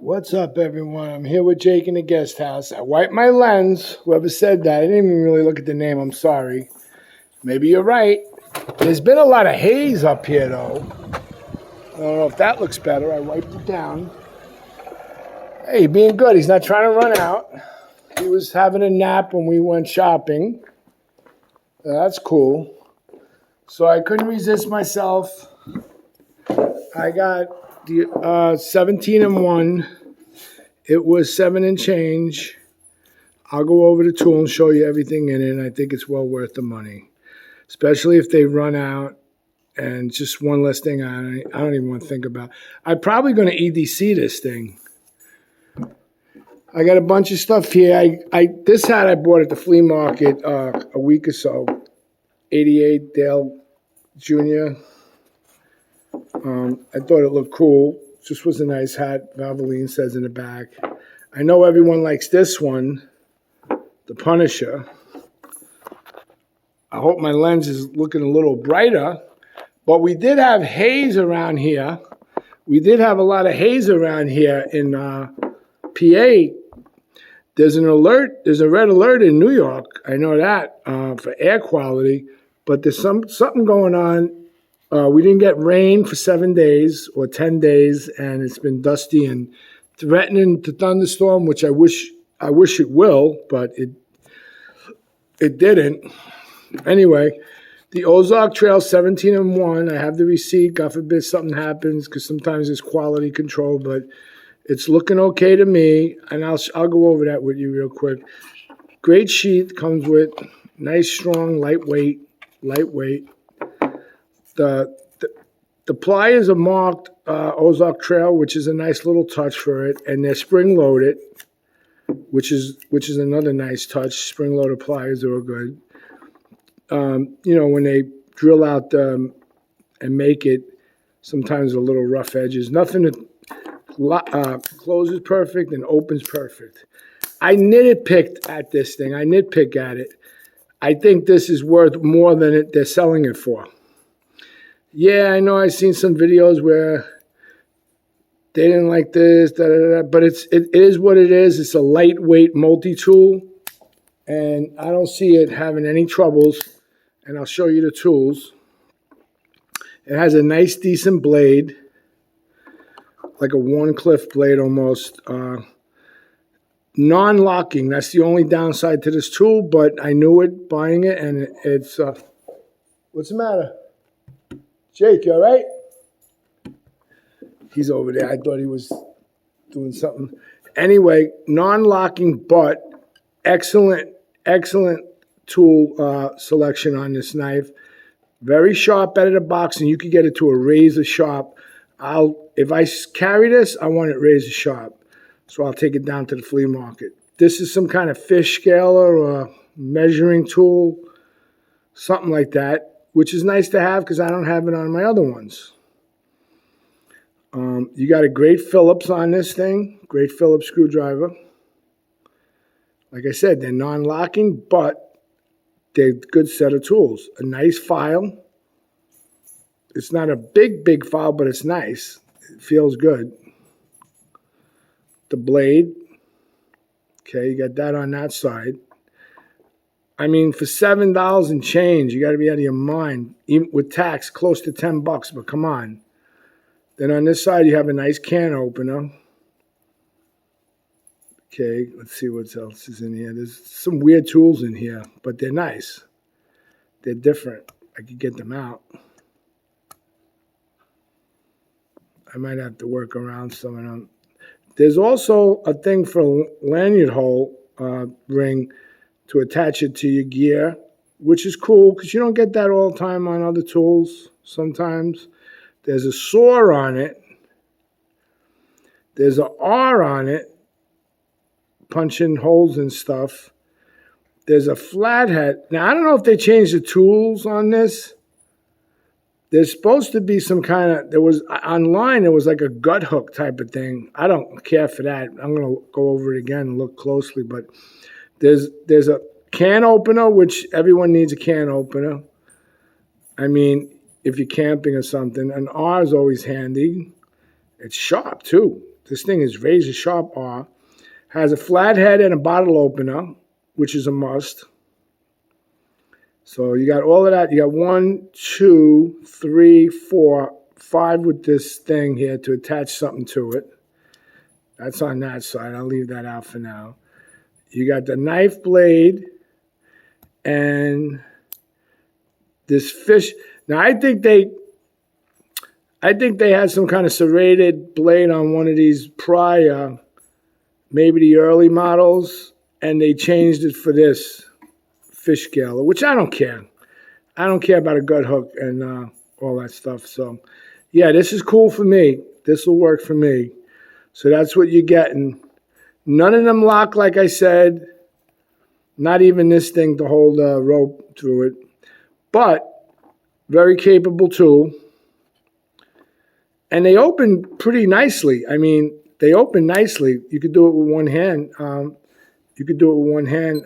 What's up, everyone? I'm here with Jake in the guest house. I wiped my lens. Whoever said that, I didn't even really look at the name. I'm sorry. Maybe you're right. There's been a lot of haze up here, though. I don't know if that looks better. I wiped it down. Hey, being good. He's not trying to run out. He was having a nap when we went shopping. That's cool. So I couldn't resist myself. I got the 17 and 1. It was 7 and change. I'll go over the tool and show you everything in it, and I think it's well worth the money, especially if they run out. And just one less thing I don't even want to think about. I'm probably going to EDC this thing. I got a bunch of stuff here. This hat I bought at the flea market a week or so. 88 Dale Jr. I thought it looked cool. Just was a nice hat. Valvoline says in the back. I know everyone likes this one, the Punisher. I hope my lens is looking a little brighter. But we did have haze around here. We did have a lot of haze around here in PA. There's an alert. There's a red alert in New York. I know that for air quality. But there's something going on. We didn't get rain for 7 days or 10 days, and it's been dusty and threatening to thunderstorm, which I wish it will, but it didn't. Anyway, the Ozark Trail 17 and 1. I have the receipt. God forbid something happens, because sometimes it's quality control, but it's looking okay to me, and I'll go over that with you real quick. Great sheet comes with nice, strong, lightweight. The pliers are marked Ozark Trail, which is a nice little touch for it, and they're spring loaded, which is another nice touch. Spring loaded pliers are good. When they drill out and make it, sometimes a little rough edges. Nothing that closes perfect and opens perfect. I nitpicked at this thing. I nitpick at it. I think this is worth more than they're selling it for. Yeah, I know I've seen some videos where they didn't like this, but it is what it is. It's a lightweight multi-tool, and I don't see it having any troubles, and I'll show you the tools. It has a nice, decent blade, like a Warncliffe blade almost. Non-locking, that's the only downside to this tool, but I knew it buying it, and it's... what's the matter? Jake, you all right? He's over there. I thought he was doing something. Anyway, non-locking, but excellent tool selection on this knife. Very sharp out of the box, and you can get it to a razor sharp. If I carry this, I want it razor sharp. So I'll take it down to the flea market. This is some kind of fish scaler or measuring tool, something like that, which is nice to have because I don't have it on my other ones. You got a great Phillips on this thing, great Phillips screwdriver. Like I said, they're non-locking, but they're a good set of tools. A nice file. It's not a big file, but it's nice. It feels good. The blade. Okay, you got that on that side. I mean, for $7 and change, you got to be out of your mind. Even with tax, close to $10, but come on. Then on this side, you have a nice can opener. Okay, let's see what else is in here. There's some weird tools in here, but they're nice. They're different. I could get them out. I might have to work around some of them. There's also a thing for a lanyard hole ring to attach it to your gear, which is cool because you don't get that all the time on other tools sometimes. There's a saw on it. There's an R on it, punching holes and stuff. There's a flathead. Now, I don't know if they changed the tools on this. There's supposed to be some kind of, online, it was like a gut hook type of thing. I don't care for that. I'm going to go over it again and look closely, but there's a can opener, which everyone needs a can opener. I mean, if you're camping or something, an R is always handy. It's sharp, too. This thing is razor sharp R. Has a flat head and a bottle opener, which is a must. So you got all of that. You got 1, 2, 3, 4, 5 with this thing here to attach something to it. That's on that side. I'll leave that out for now. You got the knife blade and this fish. Now I think they had some kind of serrated blade on one of these prior, maybe the early models, and they changed it for this fish scaler, which I don't care. I don't care about a gut hook and all that stuff. So, yeah, this is cool for me. This will work for me. So that's what you're getting. None of them lock, like I said. Not even this thing to hold a rope through it. But very capable tool. And they open pretty nicely. I mean, they open nicely. You could do it with one hand. You could do it with one hand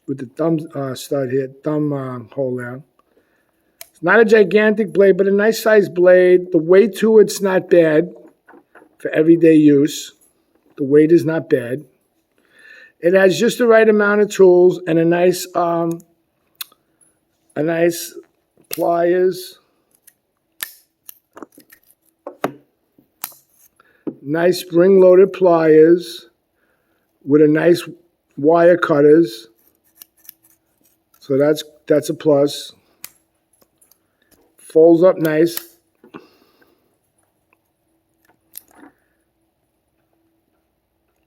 with the thumb stud here, thumb hole there. It's not a gigantic blade, but a nice sized blade. The weight to it's not bad for everyday use. The weight is not bad. It has just the right amount of tools and a nice pliers. Nice spring-loaded pliers with a nice wire cutters. So that's a plus. Folds up nice.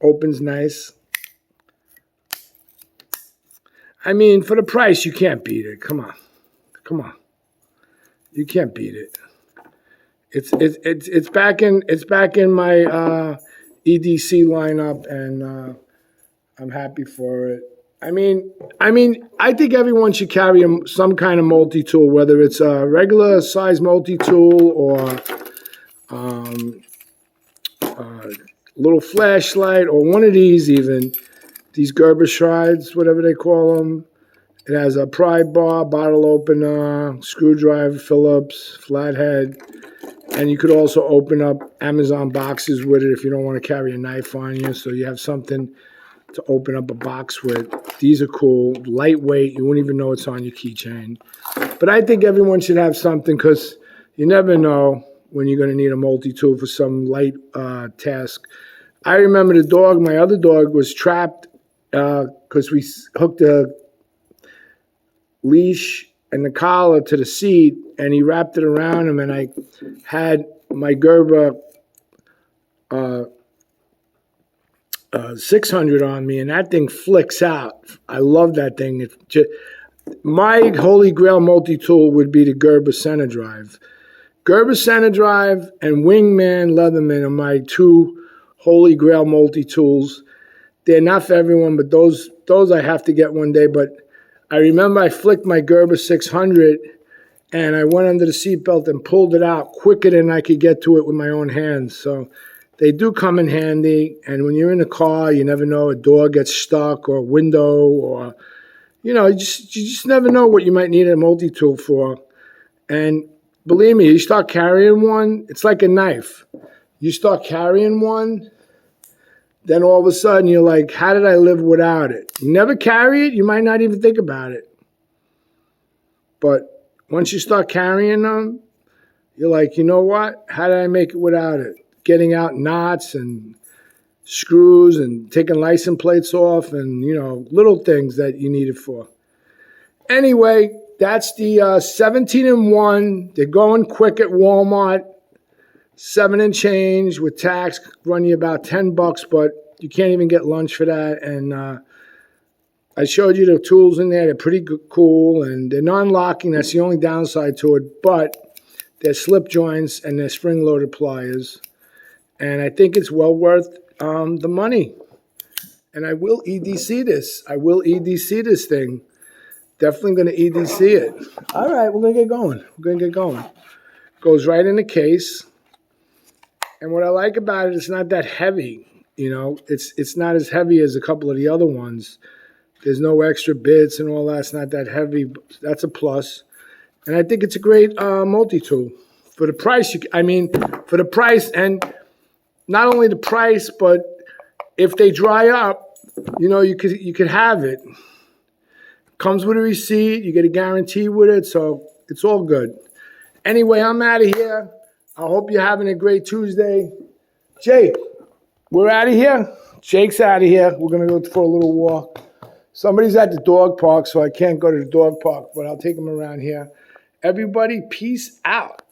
Opens nice. I mean, for the price, you can't beat it. Come on. Come on. You can't beat it. It's back in my EDC lineup, and I'm happy for it. I mean, I think everyone should carry some kind of multi-tool, whether it's a regular size multi-tool or a little flashlight or one of these even. These Gerber shrides, whatever they call them. It has a pry bar, bottle opener, screwdriver, Phillips, flathead. And you could also open up Amazon boxes with it if you don't want to carry a knife on you. So you have something to open up a box with. These are cool, lightweight. You wouldn't even know it's on your keychain. But I think everyone should have something because you never know when you're going to need a multi-tool for some light task. I remember my other dog was trapped because we hooked a leash and the collar to the seat, and he wrapped it around him, and I had my Gerber 600 on me, and that thing flicks out. I love that thing. My holy grail multi-tool would be the Gerber Center Drive. Gerber Center Drive and Wingman Leatherman are my two holy grail multi-tools. They're not for everyone, but those I have to get one day. But I remember I flicked my Gerber 600, and I went under the seatbelt and pulled it out quicker than I could get to it with my own hands. So they do come in handy. And when you're in a car, you never know, a door gets stuck or a window or, you just never know what you might need a multi-tool for. And believe me, you start carrying one, it's like a knife. You start carrying one, then all of a sudden you're like, how did I live without it? You never carry it, you might not even think about it. But once you start carrying them, you're like, you know what? How did I make it without it? Getting out knots and screws and taking license plates off and, little things that you need it for. Anyway, that's the 17 & 1. They're going quick at Walmart. 7 and change with tax, run you about $10, but you can't even get lunch for that. And I showed you the tools in there. They're pretty cool, and they're non-locking. That's the only downside to it, but they're slip joints and they're spring-loaded pliers. And I think it's well worth the money. And I will EDC this. I will EDC this thing. Definitely going to EDC it. All right, we're going to get going. Goes right in the case. And what I like about it, it's not that heavy. It's not as heavy as a couple of the other ones. There's no extra bits and all that. It's not that heavy. That's a plus. And I think it's a great multi-tool. For the price, for the price, and not only the price, but if they dry up, you could have it. Comes with a receipt. You get a guarantee with it, so it's all good. Anyway, I'm out of here. I hope you're having a great Tuesday. Jake, we're out of here. Jake's out of here. We're going to go for a little walk. Somebody's at the dog park, so I can't go to the dog park, but I'll take him around here. Everybody, peace out.